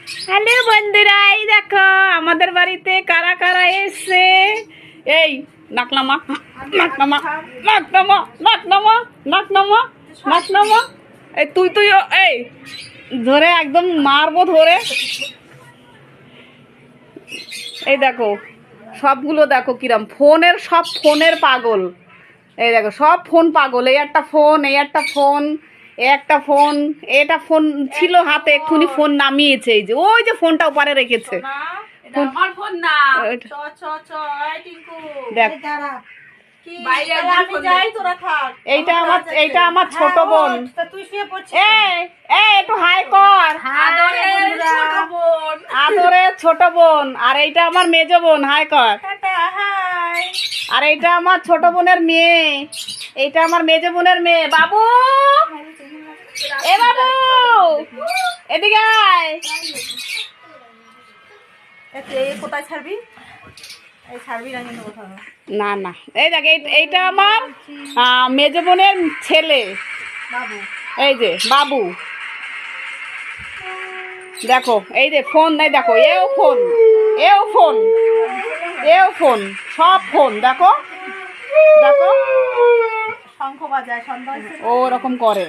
Hello বন্ধুরা, এই দেখো আমাদের বাড়িতে কারা কারা এসছে। এই নাকনামা নাকনামা নাকনামা নাকনামা নাকনামা নাকনামা। এই তুই এই ধরে একদম মারবো ধরে। এই দেখো সবগুলো দেখো কিরম ফোনের, সব ফোনের পাগল। এই দেখো সব ফোন পাগল। এই একটা ফোন, এই একটা ফোন, এই একটা ফোন, এটা ফোন ছিল হাতে, এক্ষুনি ফোন নামিয়েছে। এই যে ওই যে ফোনটা ওপারে রেখেছে। দেখ এইটা আমার ছোট বোন। একটু হাই কর, আদরের ছোট বোন। আর এইটা আমার মেজ বোন, হাই কর। আর এইটা আমার ছোট বোনের মেয়ে, এইটা আমার মেজ বোনের মেয়ে। বাবু, এ বাবু এদিকে আয়। কোথায় ছাড়বি? না না, এই দেখ এইটা আমার মেজ বোনের ছেলে, এই যে বাবু। দেখো এই যে ফোন, এই দেখো এও ফোন, এও ফোন, এও ফোন, সব ফোন। দেখো দেখো শঙ্খ বাজায়, সন্ধ্যা ও ওরকম করে।